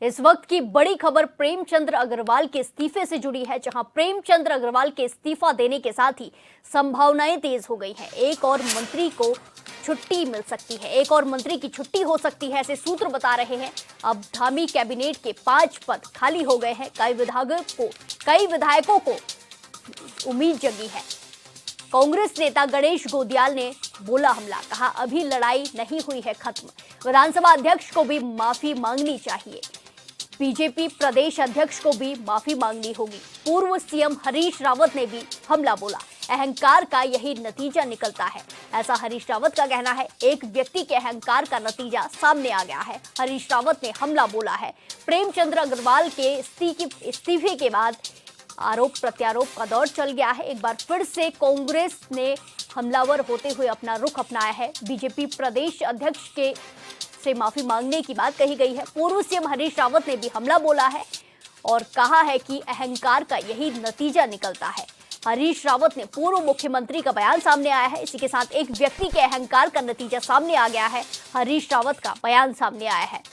इस वक्त की बड़ी खबर प्रेमचंद्र अग्रवाल के इस्तीफे से जुड़ी है, जहां प्रेमचंद्र अग्रवाल के इस्तीफा देने के साथ ही संभावनाएं तेज हो गई हैं। एक और मंत्री को छुट्टी मिल सकती है, एक और मंत्री की छुट्टी हो सकती है, ऐसे सूत्र बता रहे हैं। अब धामी कैबिनेट के 5 पद खाली हो गए हैं। कई विधायकों को उम्मीद जगी है। कांग्रेस नेता गणेश गोदियाल ने बोला हमला, कहा अभी लड़ाई नहीं हुई है खत्म, विधानसभा अध्यक्ष को भी माफी मांगनी चाहिए। बीजेपी प्रदेश अध्यक्ष को भी माफी मांगनी होगी। पूर्व सीएम हरीश रावत ने भी हमला बोला, अहंकार का यही नतीजा निकलता है, ऐसा हरीश रावत का कहना है। एक व्यक्ति के अहंकार का नतीजा सामने आ गया है, हरीश रावत ने हमला बोला है। प्रेमचंद्र अग्रवाल के इस्तीफे के बाद आरोप प्रत्यारोप का दौर चल गया है। एक बार फिर से कांग्रेस ने हमलावर होते हुए अपना रुख अपनाया है। बीजेपी प्रदेश अध्यक्ष के से माफी मांगने की बात कही गई है। पूर्व सीएम हरीश रावत ने भी हमला बोला है और कहा है कि अहंकार का यही नतीजा निकलता है। हरीश रावत ने पूर्व मुख्यमंत्री का बयान सामने आया है। इसी के साथ एक व्यक्ति के अहंकार का नतीजा सामने आ गया है, हरीश रावत का बयान सामने आया है।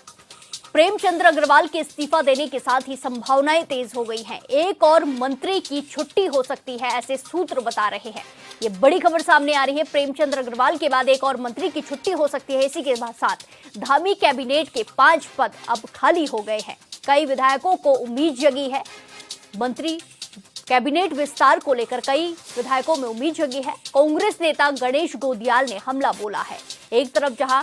प्रेमचंद्र अग्रवाल के इस्तीफा देने के साथ ही संभावनाएं तेज हो गई हैं। एक और मंत्री की छुट्टी हो सकती है, ऐसे सूत्र बता रहे हैं। ये बड़ी खबर सामने आ रही है। प्रेमचंद्र अग्रवाल के बाद एक और मंत्री की छुट्टी हो सकती है। इसी के साथ धामी कैबिनेट के 5 पद अब खाली हो गए हैं। कई विधायकों को उम्मीद जगी है। मंत्री कैबिनेट विस्तार को लेकर कई विधायकों में उम्मीद जगी है। कांग्रेस नेता गणेश गोदियाल ने हमला बोला है। एक तरफ जहां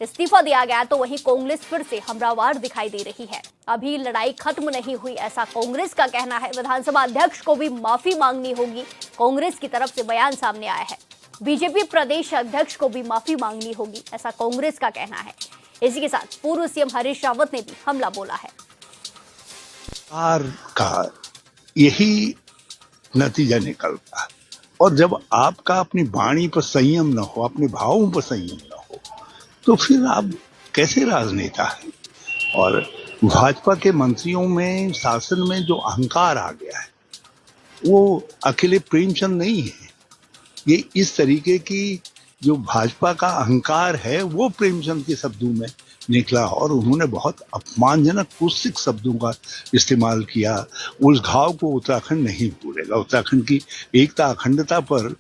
इस्तीफा दिया गया तो वहीं कांग्रेस फिर से हमलावर दिखाई दे रही है। अभी लड़ाई खत्म नहीं हुई, ऐसा कांग्रेस का कहना है। विधानसभा अध्यक्ष को भी माफी मांगनी होगी, कांग्रेस की तरफ से बयान सामने आया है। बीजेपी प्रदेश अध्यक्ष को भी माफी मांगनी होगी, ऐसा कांग्रेस का कहना है। इसी के साथ पूर्व सीएम हरीश रावत ने भी हमला बोला है। का यही नतीजा निकलता है, और जब आपका अपनी वाणी पर संयम न हो, अपने भावों पर संयम न हो, तो फिर आप कैसे राजनेता हैं। और भाजपा के मंत्रियों में, शासन में जो अहंकार आ गया है, वो अकेले प्रेमचंद नहीं है। ये इस तरीके की जो भाजपा का अहंकार है वो प्रेमचंद के शब्दों में निकला, और उन्होंने बहुत अपमानजनक कुत्सित शब्दों का इस्तेमाल किया। उस घाव को उत्तराखंड नहीं भूलेगा। उत्तराखंड की एकता, अखंडता पर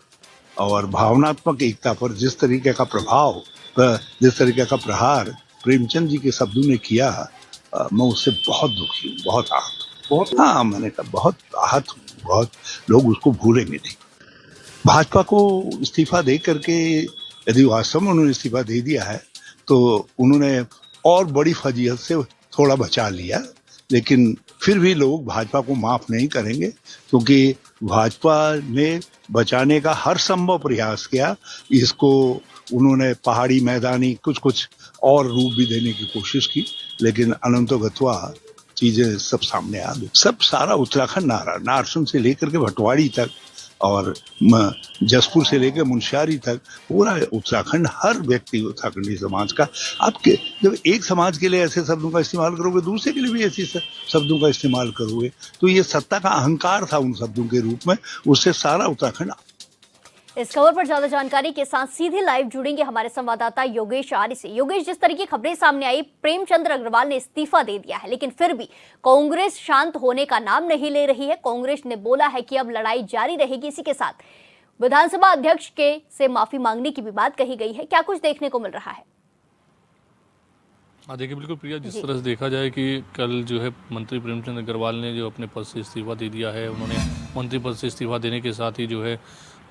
और भावनात्मक एकता पर जिस तरीके का प्रभाव, जिस तरीके का प्रहार प्रेमचंद जी के शब्दों ने किया, मैं उससे बहुत दुखी हूँ, बहुत आहत हूँ। हाँ, मैंने कहा बहुत आहत हूँ। बहुत लोग उसको भूलेंगे नहीं। भाजपा को इस्तीफा दे करके, यदि वास्तव में उन्होंने इस्तीफा दे दिया है तो उन्होंने और बड़ी फजीहत से थोड़ा बचा लिया, लेकिन फिर भी लोग भाजपा को माफ नहीं करेंगे, क्योंकि भाजपा ने बचाने का हर संभव प्रयास किया। इसको उन्होंने पहाड़ी, मैदानी कुछ और रूप भी देने की कोशिश की, लेकिन अनंतो गत्वा चीजें सब सामने आ गई। सब सारा उत्तराखंड नारसन से लेकर के भटवाड़ी तक और जसपुर से लेकर मुंशियारी तक पूरा उत्तराखंड, हर व्यक्ति उत्तराखंडी समाज का। आपके जब एक समाज के लिए ऐसे शब्दों का इस्तेमाल करोगे, दूसरे के लिए भी ऐसे शब्दों का इस्तेमाल करोगे, तो ये सत्ता का अहंकार था उन शब्दों के रूप में, उससे सारा उत्तराखंड। इस खबर पर ज्यादा जानकारी के साथ सीधे लाइव जुड़ेंगे हमारे संवाददाता योगेश आर्य से। योगेश, जिस तरह की खबरें सामने आई, प्रेमचंद्र अग्रवाल ने इस्तीफा दे दिया है, लेकिन फिर भी कांग्रेस शांत होने का नाम नहीं ले रही है। कांग्रेस ने बोला है कि अब लड़ाई जारी रहेगी। इसी के साथ विधानसभा अध्यक्ष के से माफी मांगने की भी बात कही गई है। क्या कुछ देखने को मिल रहा है? देखिए, बिल्कुल प्रिया, जिस तरह से देखा जाए कि कल जो है मंत्री प्रेमचंद अग्रवाल ने जो अपने पद से इस्तीफा दे दिया है, उन्होंने मंत्री पद से इस्तीफा देने के साथ ही जो है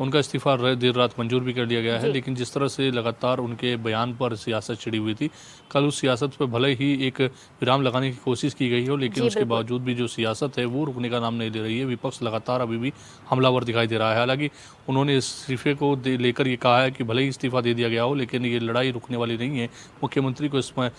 उनका इस्तीफा देर रात मंजूर भी कर लिया गया है। लेकिन जिस तरह से लगातार उनके बयान पर सियासत छिड़ी हुई थी, कल उस सियासत पर भले ही एक विराम लगाने की कोशिश की गई हो, लेकिन उसके बावजूद भी जो सियासत है वो रुकने का नाम नहीं ले रही है। विपक्ष लगातार अभी भी हमलावर दिखाई दे रहा है। हालांकि उन्होंने इस्तीफे को लेकर ये कहा है कि भले ही इस्तीफा दे दिया गया हो, लेकिन ये लड़ाई रुकने वाली नहीं है। मुख्यमंत्री को इसमें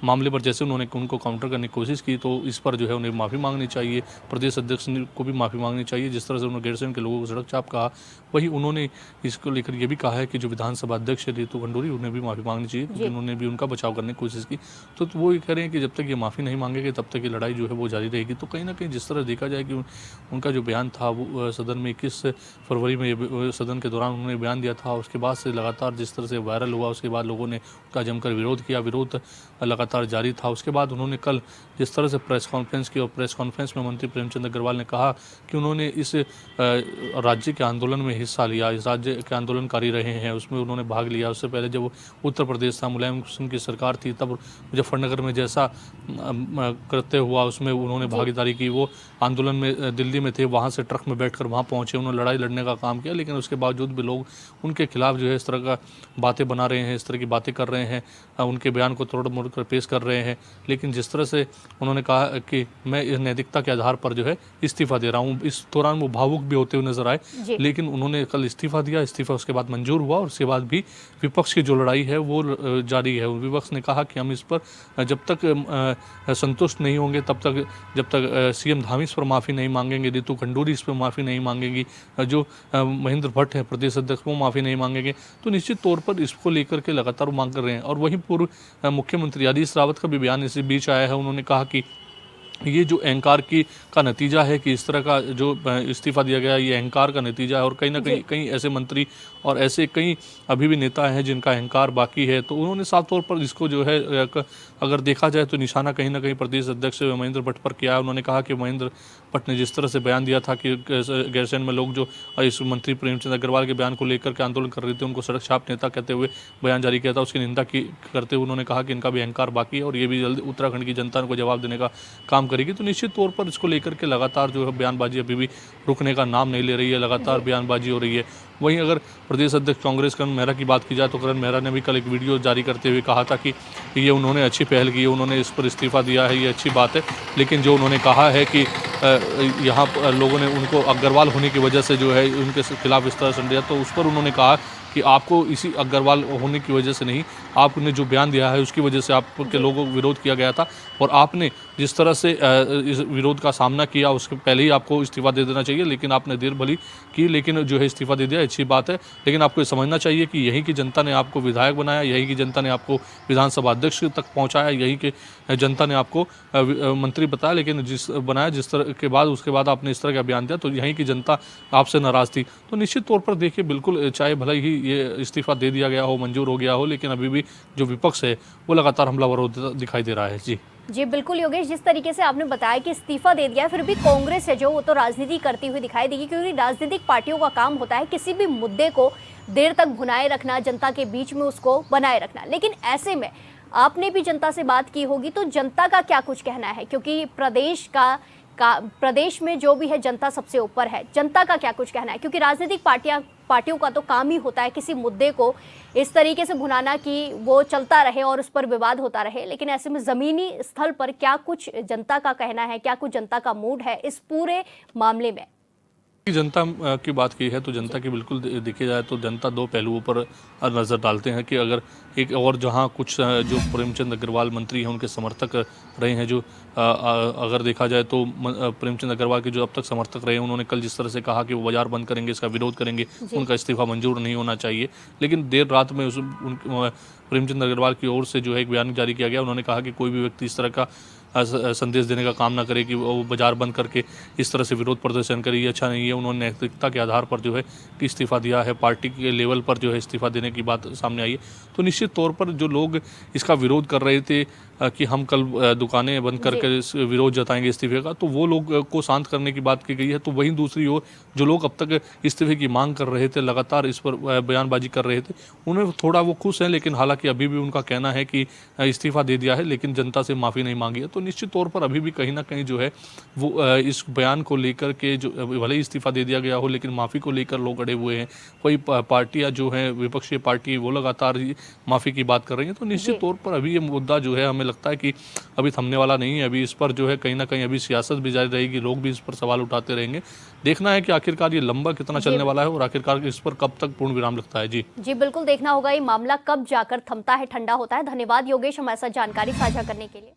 मामले पर जैसे उन्होंने उनको काउंटर करने की कोशिश की, तो इस पर जो है उन्हें माफ़ी मांगनी चाहिए। प्रदेश अध्यक्ष को भी माफ़ी मांगनी चाहिए। जिस तरह से उन्होंने गैरसैंण के लोगों को सड़क चाप कहा, वही उन्होंने इसको लेकर ये भी कहा है कि जो विधानसभा अध्यक्ष है रितु खंडूरी, उन्हें भी माफ़ी मांगनी चाहिए, क्योंकि उन्होंने भी उनका बचाव करने की कोशिश की। तो वो ये कह रहे हैं कि जब तक ये माफ़ी नहीं मांगेंगे तब तक ये लड़ाई जो है वो जारी रहेगी। तो कहीं ना कहीं जिस तरह देखा जाए कि उनका जो बयान था वो सदन में 21 फरवरी में सदन के दौरान उन्होंने बयान दिया था, उसके बाद से लगातार जिस तरह से वायरल हुआ, उसके बाद लोगों ने उसका जमकर विरोध किया। विरोध लगातार लगातार जारी था। उसके बाद उन्होंने कल जिस तरह से प्रेस कॉन्फ्रेंस की और प्रेस कॉन्फ्रेंस में मंत्री प्रेमचंद अग्रवाल ने कहा कि उन्होंने इस राज्य के आंदोलन में हिस्सा लिया, इस राज्य के आंदोलनकारी रहे हैं, उसमें उन्होंने भाग लिया। उससे पहले जब उत्तर प्रदेश था, मुलायम सिंह की सरकार थी, तब मुजफ्फरनगर में जैसा कृत्य हुआ उसमें उन्होंने भागीदारी की। वो आंदोलन में दिल्ली में थे, वहाँ से ट्रक में बैठकर वहाँ पहुँचे, उन्होंने लड़ाई लड़ने का काम किया, लेकिन उसके बावजूद भी लोग उनके खिलाफ जो है इस तरह का बातें बना रहे हैं, इस तरह की बातें कर रहे हैं, उनके बयान को तोड़ मोड़ कर पेश कर रहे हैं। लेकिन जिस तरह से उन्होंने कहा कि मैं इस नैतिकता के आधार पर जो है इस्तीफा दे रहा हूँ, इस दौरान वो भावुक भी होते हुए नजर आए, लेकिन उन्होंने कल इस्तीफा दिया। इस्तीफा उसके बाद मंजूर हुआ और उसके बाद भी विपक्ष की जो लड़ाई है वो जारी है। विपक्ष ने कहा कि हम इस पर जब तक संतुष्ट नहीं होंगे, जब तक सीएम धामी इस पर माफ़ी नहीं मांगेंगे, रितु खंडूरी इस पर माफ़ी नहीं मांगेंगी, जो महेंद्र भट्ट है प्रदेश अध्यक्ष वो माफ़ी नहीं मांगेंगे, तो निश्चित तौर पर इसको लेकर के लगातार मांग कर रहे हैं। और वहीं पूर्व मुख्यमंत्री हरीश रावत का भी बयान इसी बीच आया है। उन्होंने कहा कि ये जो अहंकार का नतीजा है कि इस तरह का जो इस्तीफा दिया गया, ये अहंकार का नतीजा है। और कहीं ना कहीं ऐसे मंत्री और ऐसे कई अभी भी नेता हैं जिनका अहंकार बाकी है। तो उन्होंने साफ तौर पर इसको जो है अगर देखा जाए तो निशाना कहीं ना कहीं प्रदेश अध्यक्ष महेंद्र भट्ट पर किया है। उन्होंने कहा कि महेंद्र भट्ट ने जिस तरह से बयान दिया था कि गैरसैंण में लोग जो इस मंत्री प्रेमचंद अग्रवाल के बयान को लेकर के आंदोलन कर रहे थे, उनको सड़क छाप नेता कहते हुए बयान जारी किया था, उसकी निंदा करते हुए उन्होंने कहा कि इनका भी अहंकार बाकी है और ये भी जल्द उत्तराखंड की जनता को जवाब देने का काम करेगी। तो निश्चित तौर पर इसको लेकर के लगातार जो है बयानबाजी अभी भी रुकने का नाम नहीं ले रही है, लगातार बयानबाजी हो रही है। वहीं अगर प्रदेश अध्यक्ष कांग्रेस करण मेहरा की बात की जाए तो करण मेहरा ने भी कल एक वीडियो जारी करते हुए कहा था कि ये उन्होंने अच्छी पहल की है, उन्होंने इस पर इस्तीफा दिया है, ये अच्छी बात है। लेकिन जो उन्होंने कहा है कि यहाँ लोगों ने उनको अग्रवाल होने की वजह से जो है उनके खिलाफ इस तरह संदेह, तो उस पर उन्होंने कहा कि आपको इसी अग्रवाल होने की वजह से नहीं, आपने जो बयान दिया है उसकी वजह से आपके लोगों को विरोध किया गया था और आपने जिस तरह से इस विरोध का सामना किया उसके पहले ही आपको इस्तीफा दे देना चाहिए। लेकिन आपने देर भली की, लेकिन जो है इस्तीफा दे दिया, अच्छी बात है। लेकिन आपको ये समझना चाहिए कि यहीं की जनता ने आपको विधायक बनाया, यहीं की जनता ने आपको विधानसभा अध्यक्ष तक पहुँचाया, यहीं के जनता ने आपको मंत्री बताया, लेकिन जिस तरह के बाद उसके बाद आपने इस तरह का बयान दिया तो यहीं की जनता आपसे नाराज़ थी। तो निश्चित तौर पर देखिए, बिल्कुल चाहे भले ही ये इस्तीफा दे दिया गया हो, मंजूर हो गया हो, लेकिन अभी भी जो विपक्ष है वो लगातार हमलावर दिखाई दे रहा है। जी बिल्कुल योगेश, जिस तरीके से आपने बताया कि इस्तीफा दे दिया है, फिर भी कांग्रेस है जो वो तो राजनीति करती हुई दिखाई देगी, क्योंकि राजनीतिक पार्टियों का काम होता है किसी भी मुद्दे को देर तक भुनाए रखना, जनता के बीच में उसको बनाए रखना। लेकिन ऐसे में आपने भी जनता से बात की होगी, तो जनता का क्या कुछ कहना है, क्योंकि प्रदेश में जो भी है जनता सबसे ऊपर है, जनता का क्या कुछ कहना है, क्योंकि राजनीतिक पार्टियों का तो काम ही होता है किसी मुद्दे को इस तरीके से भुनाना कि वो चलता रहे और उस पर विवाद होता रहे। लेकिन ऐसे में जमीनी स्थल पर क्या कुछ जनता का कहना है, क्या कुछ जनता का मूड है इस पूरे मामले में? जनता की बात की है तो जनता की बिल्कुल देखी जाए तो जनता दो पहलुओं पर नज़र डालते हैं कि अगर एक और जहां कुछ जो प्रेमचंद अग्रवाल मंत्री हैं उनके समर्थक रहे हैं, जो अगर देखा जाए तो प्रेमचंद अग्रवाल के जो अब तक समर्थक रहे हैं, उन्होंने कल जिस तरह से कहा कि वो बाजार बंद करेंगे, इसका विरोध करेंगे, उनका इस्तीफा मंजूर नहीं होना चाहिए। लेकिन देर रात में प्रेमचंद अग्रवाल की ओर से जो है एक बयान जारी किया गया। उन्होंने कहा कि कोई भी व्यक्ति इस तरह का संदेश देने का काम ना करे कि वो बाजार बंद करके इस तरह से विरोध प्रदर्शन करे, ये अच्छा नहीं है। उन्होंने नैतिकता के आधार पर जो है कि इस्तीफा दिया है, पार्टी के लेवल पर जो है इस्तीफा देने की बात सामने आई है। तो निश्चित तौर पर जो लोग इसका विरोध कर रहे थे कि हम कल दुकानें बंद करके विरोध जताएंगे इस्तीफे का, तो वो लोग को शांत करने की बात की गई है। तो वहीं दूसरी ओर जो लोग अब तक इस्तीफे की मांग कर रहे थे, लगातार इस पर बयानबाजी कर रहे थे, उन्हें थोड़ा वो खुश हैं, लेकिन हालांकि अभी भी उनका कहना है कि इस्तीफा दे दिया है लेकिन जनता से माफ़ी नहीं मांगी है। तो निश्चित तौर पर अभी भी कहीं ना कहीं जो है वो इस बयान को लेकर के, जो भले ही इस्तीफा दे दिया गया हो लेकिन माफ़ी को लेकर लोग अड़े हुए हैं। कोई पार्टियां जो हैं, विपक्षी पार्टी, वो लगातार माफ़ी की बात कर रही हैं। तो निश्चित तौर पर अभी ये मुद्दा जो है हमें लगता है कि अभी थमने वाला नहीं है। अभी इस पर जो है कहीं ना कहीं अभी सियासत भी जारी रहेगी, लोग भी इस पर सवाल उठाते रहेंगे। देखना है कि आखिरकार ये लंबा कितना चलने वाला है और आखिरकार इस पर कब तक पूर्ण विराम लगता है। जी बिल्कुल देखना होगा ये मामला कब जाकर थमता है, ठंडा होता है। धन्यवाद योगेश हमारे साथ जानकारी साझा करने के लिए।